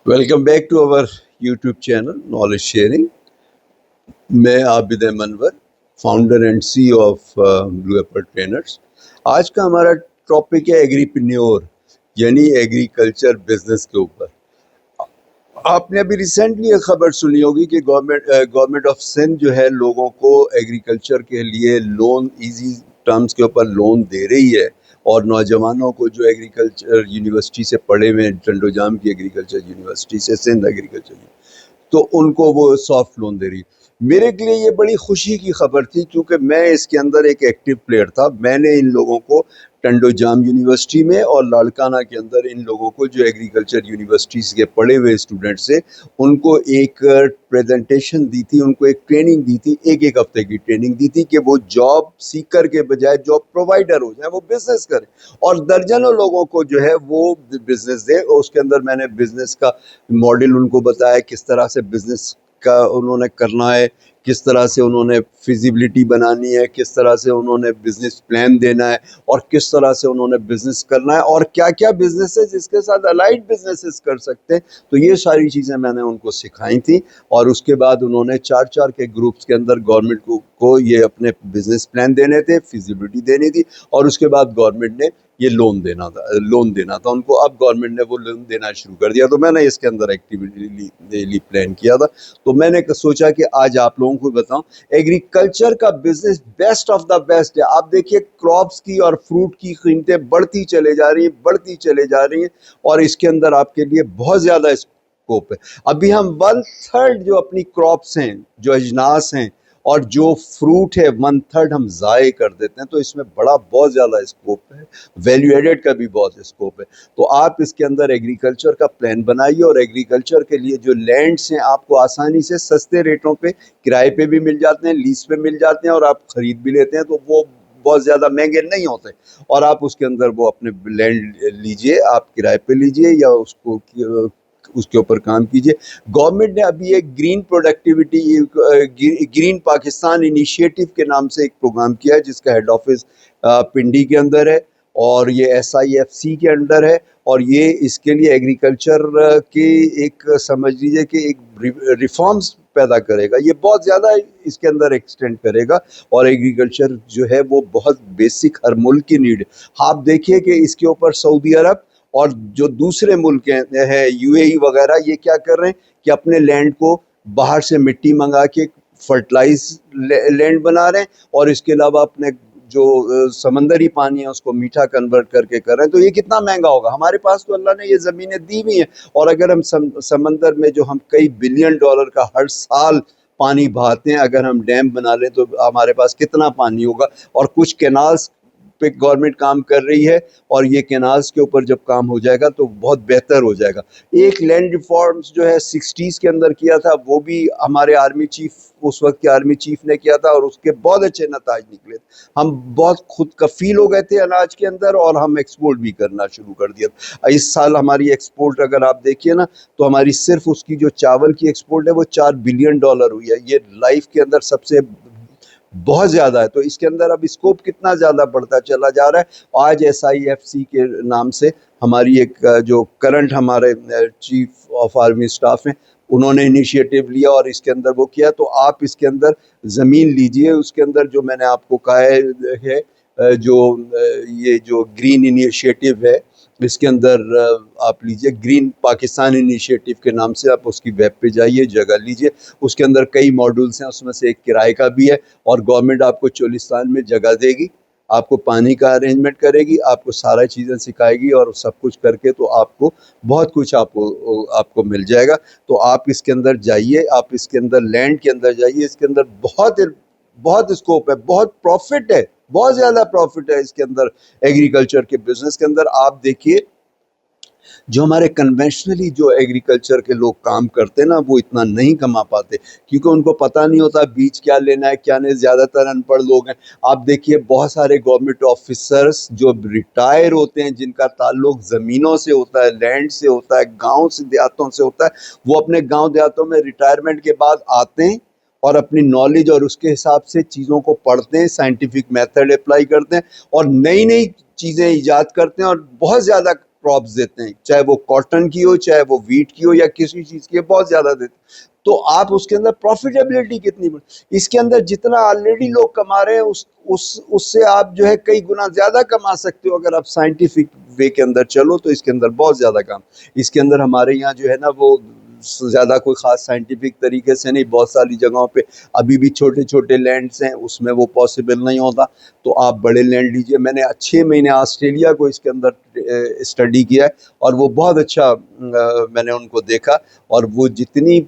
Welcome back to over YouTube channel knowledge sharing. میں Abid Munawar, founder and C O of Blue Apple Trainers. آج کا ہمارا topic ہے ایگریپنیور، یعنی ایگریکلچر بزنس کے اوپر. آپ نے ابھی ریسنٹلی ایک خبر سنی ہوگی کہ گورنمنٹ آف سندھ جو ہے لوگوں کو ایگریکلچر کے لیے لون ایزی ٹرمز کے اوپر لون دے رہی ہے، اور نوجوانوں کو جو ایگریکلچر یونیورسٹی سے پڑھے ہوئے ٹنڈو جام کی ایگریکلچر یونیورسٹی سے، سندھ ایگریکلچر، تو ان کو وہ سافٹ لون دے رہی. میرے لیے یہ بڑی خوشی کی خبر تھی، کیونکہ میں اس کے اندر ایک ایکٹیو پلیئر تھا. میں نے ان لوگوں کو ٹنڈو جام یونیورسٹی میں اور لاڑکانہ کے اندر ان لوگوں کو جو ایگریکلچر یونیورسٹیز کے پڑھے ہوئے اسٹوڈنٹس سے ان کو ایک پریزنٹیشن دی تھی، ان کو ایک ٹریننگ دی تھی، ایک ہفتے کی ٹریننگ دی تھی کہ وہ جاب سیکر کے بجائے جاب پرووائڈر ہو جائیں، وہ بزنس کریں. اور درجنوں لوگوں کو جو ہے وہ بزنس دے. اس کے اندر میں نے بزنس کا ماڈل ان کو بتایا، کس طرح سے بزنس کا انہوں نے کرنا ہے، کس طرح سے انہوں نے فیزیبلٹی بنانی ہے، کس طرح سے انہوں نے بزنس پلان دینا ہے، اور کس طرح سے انہوں نے بزنس کرنا ہے، اور کیا کیا بزنس ہے جس کے ساتھ الائڈ بزنسز کر سکتے ہیں. تو یہ ساری چیزیں میں نے ان کو سکھائی تھیں. اور اس کے بعد انہوں نے 4 کے گروپس کے اندر گورنمنٹ کو یہ اپنے بزنس پلان دینے تھے، فیزیبلٹی دینی تھی، اور اس کے بعد گورنمنٹ نے یہ لون دینا تھا ان کو. اب گورنمنٹ نے وہ لون دینا شروع کر دیا، تو میں نے اس کے اندر ایکٹیویٹی پلان کیا تھا. تو میں نے سوچا کہ آج آپ لوگوں کو بتاؤں ایگریکلچر کا business best of the best ہے. آپ دیکھیے کراپس کی اور فروٹ کی قیمتیں بڑھتی چلے جا رہی ہیں، اور اس کے اندر آپ کے لیے بہت زیادہ اسکوپ ہے. ابھی ہم 1/3 جو اپنی کراپس ہیں، جو اجناس ہیں اور جو فروٹ ہے، 1/3 ہم ضائع کر دیتے ہیں. تو اس میں بہت زیادہ اسکوپ ہے، ویلیو ایڈڈ کا بھی بہت اسکوپ ہے. تو آپ اس کے اندر ایگریکلچر کا پلان بنائیے، اور ایگریکلچر کے لیے جو لینڈز ہیں آپ کو آسانی سے سستے ریٹوں پہ کرائے پہ بھی مل جاتے ہیں، لیز پہ مل جاتے ہیں، اور آپ خرید بھی لیتے ہیں. تو وہ بہت زیادہ مہنگے نہیں ہوتے، اور آپ اس کے اندر وہ اپنے لینڈ لیجئے، آپ کرائے پہ لیجئے یا اس کے اوپر کام کیجئے. گورنمنٹ نے ابھی ایک green productivity, green Pakistan initiative کے نام سے ایک پروگرام کیا ہے، جس کا ہیڈ آفس پنڈی کے اندر ہے، اور یہ SIFC کے انڈر ہے. اور یہ اس کے لیے ایگریکلچر کے ایک سمجھ لیجیے کہ ایک ریفارمز پیدا کرے گا. یہ بہت زیادہ اس کے اندر ایکسٹینڈ کرے گا، اور ایگریکلچر جو ہے وہ بہت بیسک ہر ملک کی نیڈ ہے. آپ دیکھیے کہ اس کے اوپر سعودی عرب اور جو دوسرے ملک ہیں UAE وغیرہ، یہ کیا کر رہے ہیں کہ اپنے لینڈ کو باہر سے مٹی منگا کے فرٹیلائز لینڈ بنا رہے ہیں، اور اس کے علاوہ اپنے جو سمندری پانی ہے اس کو میٹھا کنورٹ کر کے کر رہے ہیں. تو یہ کتنا مہنگا ہوگا؟ ہمارے پاس تو اللہ نے یہ زمینیں دی ہوئی ہیں، اور اگر ہم سمندر میں جو ہم کئی بلین ڈالر کا ہر سال پانی بہاتے ہیں، اگر ہم ڈیم بنا لیں تو ہمارے پاس کتنا پانی ہوگا. اور کچھ کینالز پہ گورنمنٹ کام کر رہی ہے، اور یہ کینالز کے اوپر جب کام ہو جائے گا تو بہت بہتر ہو جائے گا. ایک لینڈ ریفارمز جو ہے 60s کے اندر کیا تھا، وہ بھی ہمارے آرمی چیف، اس وقت کے آرمی چیف نے کیا تھا، اور اس کے بہت اچھے نتائج نکلے. ہم بہت خود کفیل ہو گئے تھے اناج کے اندر، اور ہم ایکسپورٹ بھی کرنا شروع کر دیا. اس سال ہماری ایکسپورٹ اگر آپ دیکھیے نا، تو ہماری صرف اس کی جو چاول کی ایکسپورٹ ہے وہ $4 بلین ہوئی ہے. یہ لائف کے اندر سب سے بہت زیادہ ہے. تو اس کے اندر اب اسکوپ کتنا زیادہ بڑھتا چلا جا رہا ہے. آج SIFC کے نام سے ہماری ایک جو کرنٹ ہمارے چیف آف آرمی سٹاف ہیں، انہوں نے انیشیٹو لیا اور اس کے اندر وہ کیا. تو آپ اس کے اندر زمین لیجئے، اس کے اندر جو میں نے آپ کو کہا ہے جو یہ جو گرین انیشیٹو ہے، اس کے اندر آپ لیجئے گرین پاکستان انیشیٹو کے نام سے. آپ اس کی ویب پہ جائیے، جگہ لیجئے. اس کے اندر کئی ماڈولز ہیں، اس میں سے ایک کرائے کا بھی ہے، اور گورنمنٹ آپ کو چولستان میں جگہ دے گی، آپ کو پانی کا ارینجمنٹ کرے گی، آپ کو سارا چیزیں سکھائے گی، اور سب کچھ کر کے تو آپ کو بہت کچھ آپ کو مل جائے گا. تو آپ اس کے اندر جائیے، آپ اس کے اندر لینڈ کے اندر جائیے. اس کے اندر بہت اسکوپ ہے، بہت پروفٹ ہے، بہت زیادہ پروفٹ ہے اس کے اندر. ایگریکلچر کے بزنس کے اندر آپ دیکھیے، جو ہمارے کنونشنلی جو ایگریکلچر کے لوگ کام کرتے ہیں نا، وہ اتنا نہیں کما پاتے، کیونکہ ان کو پتہ نہیں ہوتا بیج کیا لینا ہے کیا نہیں. زیادہ تر ان پڑھ لوگ ہیں. آپ دیکھیے بہت سارے گورنمنٹ آفیسرز جو ریٹائر ہوتے ہیں، جن کا تعلق زمینوں سے ہوتا ہے، لینڈ سے ہوتا ہے، گاؤں سے دیہاتوں سے ہوتا ہے، وہ اپنے گاؤں دیہاتوں میں ریٹائرمنٹ کے بعد آتے ہیں اور اپنی نالج اور اس کے حساب سے چیزوں کو پڑھتے ہیں، سائنٹیفک میتھڈ اپلائی کرتے ہیں، اور نئی نئی چیزیں ایجاد کرتے ہیں، اور بہت زیادہ کراپس دیتے ہیں, چاہے وہ کاٹن کی ہو, چاہے وہ ویٹ کی ہو, یا کسی چیز کی, بہت زیادہ دیتے ہیں. تو آپ اس کے اندر پروفیٹیبلٹی کتنی اس کے اندر جتنا آلریڈی لوگ کما رہے ہیں اس سے آپ جو ہے کئی گنا زیادہ کما سکتے ہو اگر آپ سائنٹیفک وے کے اندر چلو. تو اس کے اندر بہت زیادہ کام. اس کے اندر ہمارے یہاں جو ہے نا وہ زیادہ کوئی خاص سائنٹیفک طریقے سے نہیں, بہت ساری جگہوں پہ ابھی بھی چھوٹے چھوٹے لینڈز ہیں, اس میں وہ پاسبل نہیں ہوتا. تو آپ بڑے لینڈ لیجئے. میں نے 6 مہینے آسٹریلیا کو اس کے اندر اسٹڈی کیا ہے, اور وہ بہت اچھا میں نے ان کو دیکھا. اور وہ جتنی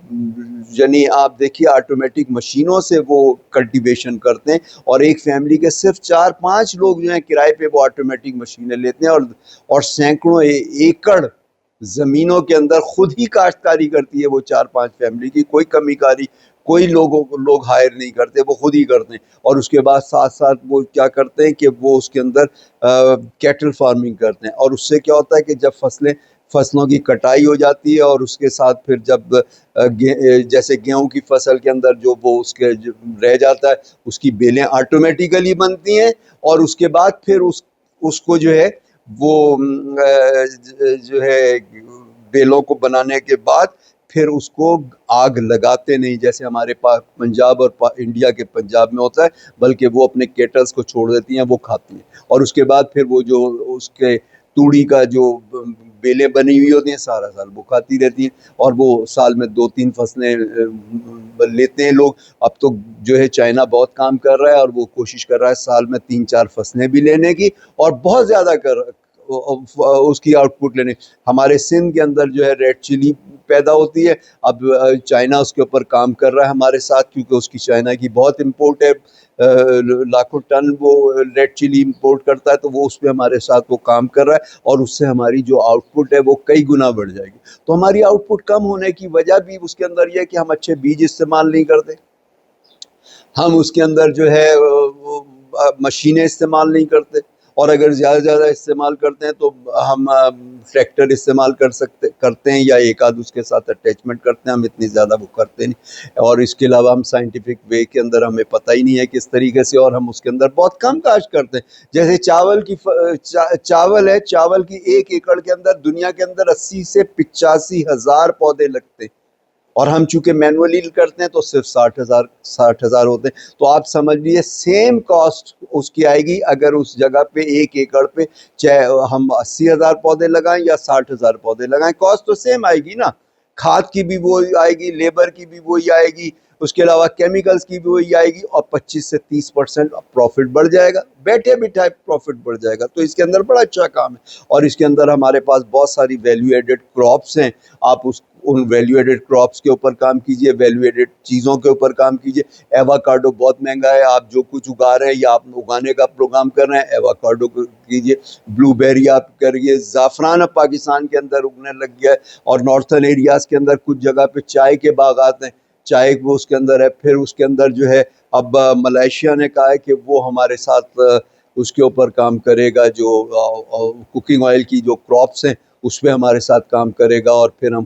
یعنی آپ دیکھیے آٹومیٹک مشینوں سے وہ کلٹیویشن کرتے ہیں, اور ایک فیملی کے صرف 4-5 لوگ جو ہیں کرائے پہ وہ آٹومیٹک مشینیں لیتے ہیں, اور سینکڑوں ایکڑ زمینوں کے اندر خود ہی کاشتکاری کرتی ہے وہ 4-5 فیملی کی. کوئی کمی کاری, کوئی لوگ ہائر نہیں کرتے, وہ خود ہی کرتے ہیں. اور اس کے بعد ساتھ ساتھ وہ کیا کرتے ہیں کہ وہ اس کے اندر کیٹل فارمنگ کرتے ہیں. اور اس سے کیا ہوتا ہے کہ جب فصلوں کی کٹائی ہو جاتی ہے, اور اس کے ساتھ پھر جب جیسے گیہوں کی فصل کے اندر جو وہ اس کے رہ جاتا ہے, اس کی بیلیں آٹومیٹیکلی بنتی ہیں. اور اس کے بعد پھر اس کو جو ہے وہ جو ہے بیلوں کو بنانے کے بعد پھر اس کو آگ لگاتے نہیں جیسے ہمارے پاس پنجاب اور انڈیا کے پنجاب میں ہوتا ہے, بلکہ وہ اپنے کیٹلز کو چھوڑ دیتی ہیں, وہ کھاتی ہیں. اور اس کے بعد پھر وہ جو اس کے توڑی کا جو بیلیں بنی ہوئی ہوتی ہیں سارا سال وہ کھاتی رہتی ہیں. اور وہ سال میں 2-3 فصلیں لیتے ہیں لوگ. اب تو جو ہے چائنا بہت کام کر رہا ہے, اور وہ کوشش کر رہا ہے سال میں 3-4 فصلیں بھی لینے کی, اور بہت زیادہ اس کی آؤٹ پٹ لینے. ہمارے سندھ کے اندر جو ہے ریڈ چلی پیدا ہوتی ہے. اب چائنا اس کے اوپر کام کر رہا ہے ہمارے ساتھ, کیونکہ اس کی چائنا کی بہت امپورٹ ہے, لاکھوں ٹن وہ ریڈ چلی امپورٹ کرتا ہے. تو وہ اس پہ ہمارے ساتھ وہ کام کر رہا ہے, اور اس سے ہماری جو آؤٹ پٹ ہے وہ کئی گنا بڑھ جائے گی. تو ہماری آؤٹ پٹ کم ہونے کی وجہ بھی اس کے اندر یہ ہے کہ ہم اچھے بیج استعمال نہیں کرتے, ہم اس کے اندر جو ہے مشینیں استعمال نہیں کرتے, اور اگر زیادہ استعمال کرتے ہیں تو ہم ٹریکٹر استعمال کرتے ہیں, یا ایک آدھ اس کے ساتھ اٹیچمنٹ کرتے ہیں. ہم اتنی زیادہ وہ کرتے نہیں. اور اس کے علاوہ ہم سائنٹیفک وے کے اندر ہمیں پتہ ہی نہیں ہے کس طریقے سے, اور ہم اس کے اندر بہت کم کاشت کرتے ہیں. جیسے چاول ہے, چاول کی 1 ایکڑ کے اندر دنیا کے اندر 80 سے 85 ہزار پودے لگتے ہیں, اور ہم چونکہ مینولی کرتے ہیں تو صرف 60,000 ہوتے ہیں. تو آپ سمجھ لیجیے سیم کاسٹ اس کی آئے گی اگر اس جگہ پہ 1 ایکڑ پہ چاہے ہم 80,000 پودے لگائیں یا 60,000 پودے لگائیں, کاسٹ تو سیم آئے گی نا. کھاد کی بھی وہی آئے گی, لیبر کی بھی وہی آئے گی, اس کے علاوہ کیمیکلز کی بھی وہی آئے گی, اور 25 سے 30% پروفٹ بڑھ جائے گا, بیٹھے بٹھائے پروفٹ بڑھ جائے گا. تو اس کے اندر بڑا اچھا کام ہے. اور اس کے اندر ہمارے پاس بہت ساری ویلیو ایڈڈ کراپس ہیں. آپ ان ویلیو ایڈڈ کراپس کے اوپر کام کیجئے, ویلیو ایڈڈ چیزوں کے اوپر کام کیجئے. ایووکاڈو بہت مہنگا ہے, آپ جو کچھ اگا رہے ہیں یا آپ اگانے کا پروگرام کر رہے ہیں ایووکاڈو کیجئے, بلو بیری آپ کریے. زعفران اب پاکستان کے اندر اگنے لگ گیا ہے, اور نارتھن ایریاز کے اندر کچھ جگہ پہ چائے کے باغات ہیں, چائے وہ اس کے اندر ہے. پھر اس کے اندر جو ہے اب ملائیشیا نے کہا ہے کہ وہ ہمارے ساتھ اس کے اوپر کام کرے گا, جو کوکنگ آئل کی جو کراپس ہیں اس پہ ہمارے ساتھ کام کرے گا. اور پھر ہم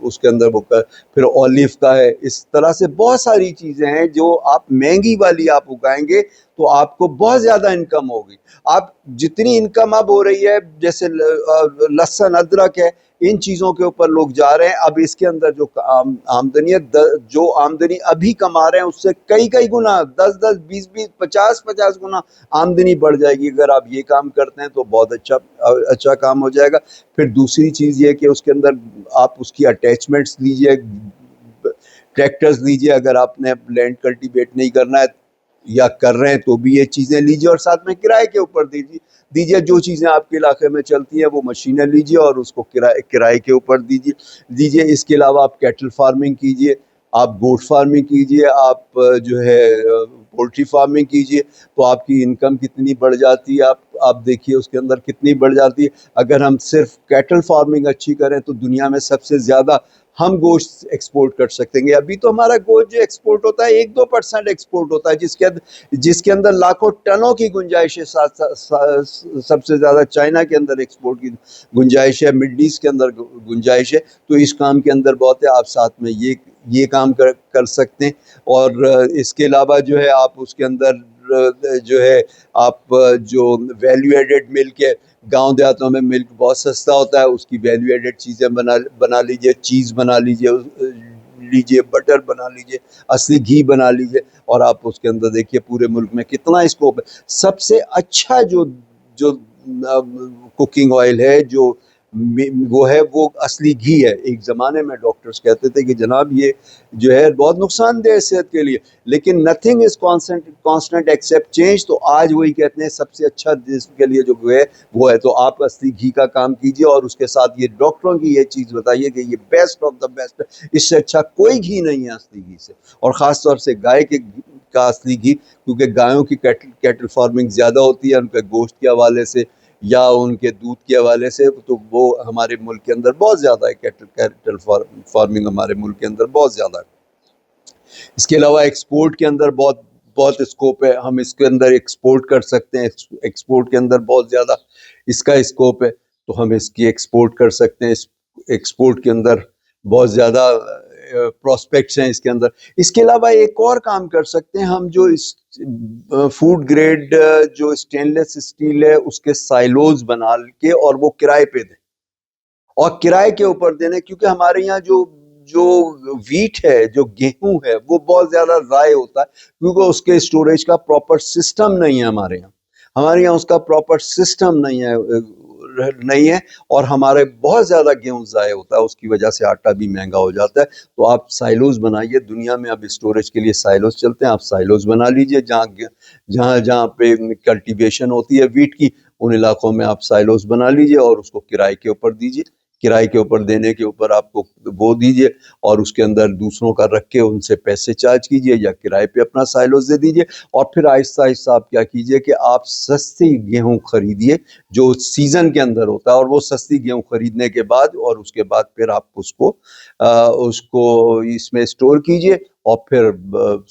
اس کے اندر پھر اولیو کا ہے. اس طرح سے بہت ساری چیزیں ہیں جو آپ مہنگی والی آپ اگائیں گے تو آپ کو بہت زیادہ انکم ہوگی. آپ جتنی انکم اب ہو رہی ہے جیسے لہسن ادرک ہے, ان چیزوں کے اوپر لوگ جا رہے ہیں. اب اس کے اندر جو آمدنی ہے, جو آمدنی ابھی کما رہے ہیں اس سے کئی گنا 10 20 50 گنا آمدنی بڑھ جائے گی. اگر آپ یہ کام کرتے ہیں تو بہت اچھا کام ہو جائے گا. پھر دوسری چیز یہ کہ اس کے اندر آپ اس کی اٹیچمنٹس لیجئے, ٹریکٹرز لیجئے. اگر آپ نے لینڈ کلٹیویٹ نہیں کرنا ہے یا کر رہے ہیں تو بھی یہ چیزیں لیجئے, اور ساتھ میں کرائے کے اوپر دیجئے. جو چیزیں آپ کے علاقے میں چلتی ہیں وہ مشینیں لیجئے اور اس کو کرائے کے اوپر دیجئے. اس کے علاوہ آپ کیٹل فارمنگ کیجئے, آپ گوٹ فارمنگ کیجئے, آپ جو ہے پولٹری فارمنگ کیجئے. تو آپ کی انکم کتنی بڑھ جاتی ہے, آپ دیکھیے اس کے اندر کتنی بڑھ جاتی ہے. اگر ہم صرف کیٹل فارمنگ اچھی کریں تو دنیا میں سب سے زیادہ ہم گوشت ایکسپورٹ کر سکیں گے. ابھی تو ہمارا گوشت جو ایکسپورٹ ہوتا ہے 1-2% ایکسپورٹ ہوتا ہے, جس کے اندر لاکھوں ٹنوں کی گنجائش ہے. سب سے زیادہ چائنا کے اندر ایکسپورٹ کی گنجائش ہے, مڈل ایسٹ کے اندر گنجائش ہے. تو اس کام کے اندر بہت ہے, آپ ساتھ میں یہ کام کر سکتے ہیں. اور اس کے علاوہ جو ہے آپ اس کے اندر جو ہے آپ جو ویلیو ایڈڈ ملک ہے، گاؤں دیہاتوں میں ملک بہت سستا ہوتا ہے، اس کی ویلیو ایڈڈ چیزیں بنا لیجئے، چیز بنا لیجئے، بٹر بنا لیجئے، اصلی گھی بنا لیجئے، اور آپ اس کے اندر دیکھیے پورے ملک میں کتنا اسکوپ ہے۔ سب سے اچھا جو کوکنگ آئل ہے جو وہ ہے، وہ اصلی گھی ہے۔ ایک زمانے میں ڈاکٹرز کہتے تھے کہ جناب یہ جو ہے بہت نقصان دہ ہے صحت کے لیے، لیکن nothing is constant accept change, تو آج وہی کہتے ہیں سب سے اچھا جسم کے لیے جو ہے وہ ہے۔ تو آپ اصلی گھی کا کام کیجیے، اور اس کے ساتھ یہ ڈاکٹروں کی یہ چیز بتائیے کہ یہ بیسٹ آف دا بیسٹ ہے، اس سے اچھا کوئی گھی نہیں ہے اصلی گھی سے، اور خاص طور سے گائے کے کا اصلی گھی، کیونکہ گایوں کی کیٹل فارمنگ زیادہ ہوتی ہے، ان کے گوشت کے حوالے سے یا ان کے دودھ کے حوالے سے، تو وہ ہمارے ملک کے اندر بہت زیادہ ہے، کیٹل فارمنگ ہمارے ملک کے اندر بہت زیادہ ہے۔ اس کے علاوہ ایکسپورٹ کے اندر بہت بہت اسکوپ ہے، ہم اس کے اندر ایکسپورٹ کر سکتے ہیں، ایکسپورٹ کے اندر بہت زیادہ اس کا اسکوپ ہے، تو ہم اس کی ایکسپورٹ کر سکتے ہیں، ایکسپورٹ کے اندر بہت زیادہ پراسپیکٹس ہیں اس کے اندر۔ اس کے علاوہ ایک اور کام کر سکتے ہیں ہم، جو اس فوڈ گریڈ جو اسٹین لیس اسٹیل ہے اس کے سائلوز بنا کے اور وہ کرائے پہ دیں، اور کرائے کے اوپر دینے، کیونکہ ہمارے یہاں جو ویٹ ہے، جو گیہوں ہے، وہ بہت زیادہ ضائع ہوتا ہے، کیونکہ اس کے اسٹوریج کا پراپر سسٹم نہیں ہے ہمارے یہاں اس کا پراپر سسٹم نہیں ہے، اور ہمارے بہت زیادہ گیہوں ضائع ہوتا ہے، اس کی وجہ سے آٹا بھی مہنگا ہو جاتا ہے۔ تو آپ سائلوز بنائیے، دنیا میں اب اسٹوریج کے لیے سائلوز چلتے ہیں، آپ سائلوز بنا لیجئے، جہاں پہ کلٹیویشن ہوتی ہے ویٹ کی، ان علاقوں میں آپ سائلوز بنا لیجئے اور اس کو کرائے کے اوپر دیجئے، کرائے کے اوپر دینے کے اوپر آپ کو وہ دیجئے، اور اس کے اندر دوسروں کا رکھ کے ان سے پیسے چارج کیجئے، یا کرائے پہ اپنا سائلوز دے دیجئے، اور پھر آہستہ آہستہ آپ کیا کیجئے کہ آپ سستی گیہوں خریدیے جو سیزن کے اندر ہوتا ہے، اور وہ سستی گیہوں خریدنے کے بعد، اور اس کے بعد پھر آپ اس کو اس میں اسٹور کیجئے، اور پھر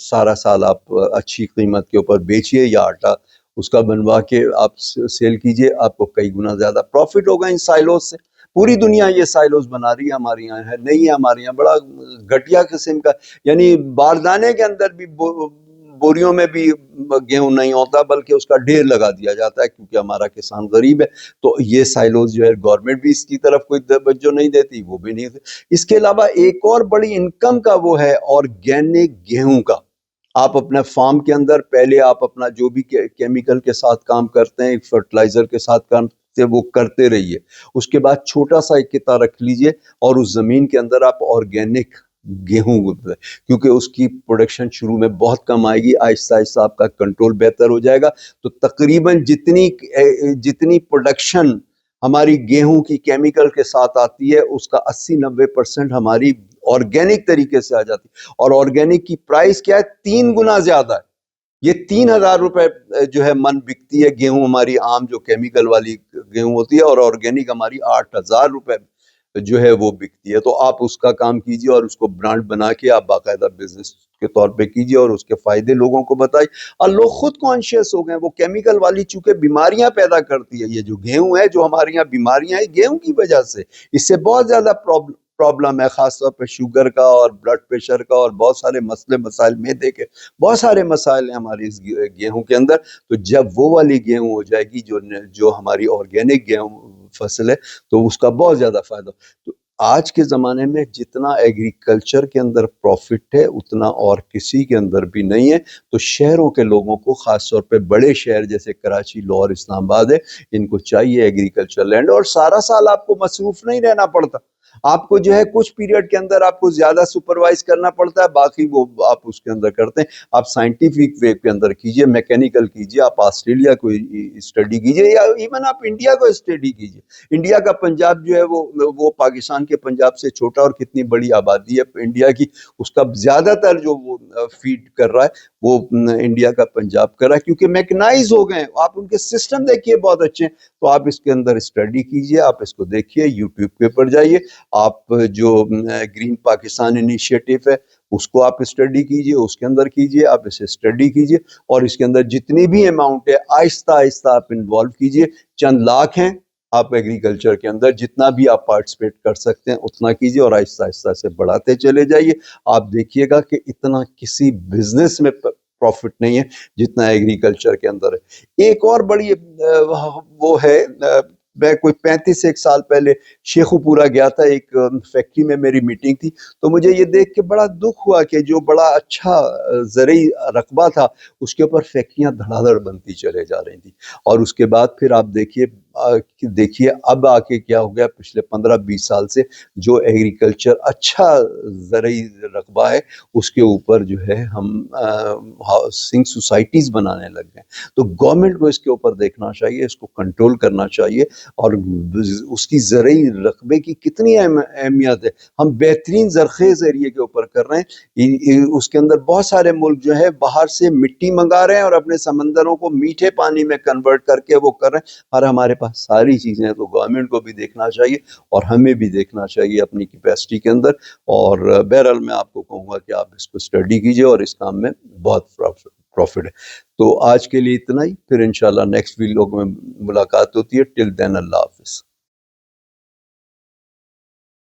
سارا سال آپ اچھی قیمت کے اوپر بیچیے، یا آٹا اس کا بنوا کے آپ سیل کیجئے، آپ کو کئی گنا زیادہ پروفٹ ہوگا ان سائلوز سے۔ پوری دنیا یہ سائلوز بنا رہی ہے، ہمارے یہاں ہے نہیں ہے، ہمارے یہاں بڑا گھٹیا قسم کا، یعنی باردانے کے اندر بھی بوریوں میں بھی گیہوں نہیں ہوتا، بلکہ اس کا ڈھیر لگا دیا جاتا ہے، کیونکہ ہمارا کسان غریب ہے۔ تو یہ سائلوز جو ہے گورنمنٹ بھی اس کی طرف کوئی توجہ نہیں دیتی، وہ بھی نہیں دیتی۔ اس کے علاوہ ایک اور بڑی انکم کا وہ ہے آرگینک گیہوں کا۔ آپ اپنے فارم کے اندر پہلے آپ اپنا جو بھی کیمیکل کے ساتھ کام کرتے ہیں، فرٹیلائزر کے ساتھ کام وہ کرتے رہیے، اس کے بعد چھوٹا سا ایک قطعہ رکھ لیجئے، اور اس زمین کے اندر آپ آرگینک گیہوں، کیونکہ اس کی پروڈکشن شروع میں بہت کم آئے گی، آہستہ آہستہ آپ کا کنٹرول بہتر ہو جائے گا، تو تقریباً جتنی پروڈکشن ہماری گیہوں کی کیمیکل کے ساتھ آتی ہے، اس کا 80-90% ہماری آرگینک طریقے سے آ جاتی ہے، اور آرگینک کی پرائس کیا ہے؟ 3 گنا زیادہ ہے۔ یہ 3,000 روپے جو ہے من بکتی ہے گیہوں، ہماری عام جو کیمیکل والی گیہوں ہوتی ہے، اور آرگینک ہماری 8,000 روپے جو ہے وہ بکتی ہے۔ تو آپ اس کا کام کیجئے، اور اس کو برانڈ بنا کے آپ باقاعدہ بزنس کے طور پہ کیجئے، اور اس کے فائدے لوگوں کو بتائیے، اور لوگ خود کانشیس ہو گئے۔ وہ کیمیکل والی چونکہ بیماریاں پیدا کرتی ہے، یہ جو گیہوں ہے، جو ہمارے یہاں بیماریاں ہیں گیہوں کی وجہ سے، اس سے بہت زیادہ پرابلم ہے، خاص طور پہ شوگر کا اور بلڈ پریشر کا، اور بہت سارے مسائل معدے کے، بہت سارے مسائل ہیں ہماری اس گیہوں کے اندر۔ تو جب وہ والی گیہوں ہو جائے گی جو ہماری آرگینک گیہوں فصل ہے، تو اس کا بہت زیادہ فائدہ۔ تو آج کے زمانے میں جتنا ایگریکلچر کے اندر پروفٹ ہے، اتنا اور کسی کے اندر بھی نہیں ہے۔ تو شہروں کے لوگوں کو، خاص طور پہ بڑے شہر جیسے کراچی، لاہور، اسلام آباد ہے، ان کو چاہیے ایگریکلچر لینڈ، اور سارا سال آپ کو مصروف نہیں رہنا پڑتا۔ آپ کو جو ہے کچھ پیریڈ کے اندر آپ کو زیادہ سپروائز کرنا پڑتا ہے، باقی وہ آپ اس کے اندر کرتے ہیں۔ آپ سائنٹیفک وے کے اندر کیجئے، میکینیکل کیجئے، آپ آسٹریلیا کو اسٹڈی کیجئے، یا ایون آپ انڈیا کو اسٹڈی کیجئے۔ انڈیا کا پنجاب جو ہے وہ پاکستان کے پنجاب سے چھوٹا، اور کتنی بڑی آبادی ہے انڈیا کی، اس کا زیادہ تر جو وہ فیڈ کر رہا ہے وہ انڈیا کا پنجاب کر رہا ہے، کیونکہ میکنائز ہو گئے ہیں۔ آپ ان کے سسٹم دیکھیے بہت اچھے ہیں، تو آپ اس کے اندر اسٹڈی کیجئے، آپ اس کو دیکھیے، یوٹیوب کے اوپر جائیے، آپ جو گرین پاکستان انیشیٹو ہے اس کو آپ اسٹڈی کیجئے، اس کے اندر کیجئے، آپ اسے اسٹڈی کیجئے، اور اس کے اندر جتنی بھی اماؤنٹ ہے آہستہ آہستہ آپ انوالو کیجئے۔ چند لاکھ ہیں، آپ ایگریکلچر کے اندر جتنا بھی آپ پارٹیسپیٹ کر سکتے ہیں اتنا کیجئے، اور آہستہ آہستہ سے بڑھاتے چلے جائیے۔ آپ دیکھیے گا کہ اتنا کسی بزنس میں پروفٹ نہیں ہے جتنا ایگریکلچر کے اندر ہے. ایک اور بڑی وہ ہے, میں کوئی 35 سال پہلے شیخو پورا گیا تھا, ایک فیکٹری میں میری میٹنگ تھی, تو مجھے یہ دیکھ کے بڑا دکھ ہوا کہ جو بڑا اچھا زرعی رقبہ تھا اس کے اوپر فیکٹریاں دھڑا دھڑ بنتی چلے جا رہی تھیں. اور اس کے بعد پھر آپ دیکھیے اب آ کے کیا ہو گیا, پچھلے 15-20 سال سے جو ایگریکلچر اچھا زرعی رقبہ ہے اس کے اوپر جو ہے ہم ہاؤسنگ سوسائٹیز بنانے لگ گئے. تو گورنمنٹ کو اس کے اوپر دیکھنا چاہیے, اس کو کنٹرول کرنا چاہیے, اور اس کی زرعی رقبے کی کتنی اہمیت ہے. ہم بہترین زرخیز ایریے کے اوپر کر رہے ہیں, اس کے اندر بہت سارے ملک جو ہے باہر سے مٹی منگا رہے ہیں اور اپنے سمندروں کو میٹھے پانی میں کنورٹ کر کے وہ کر رہے ہیں, اور ہمارے پاس ساری چیزیں ہیں. تو گورنمنٹ کو بھی دیکھنا چاہیے اور ہمیں بھی دیکھنا چاہیے اپنی کیپیسٹی کے اندر. اور بہرحال میں آپ کو کہوں گا کہ آپ اس کو اسٹڈی کیجئے اور اس کام میں بہت پروفٹ ہے. تو آج کے لیے اتنا ہی, پھر انشاءاللہ نیکسٹ ویڈیو میں ملاقات ہوتی ہے. ٹل دین اللہ حافظ.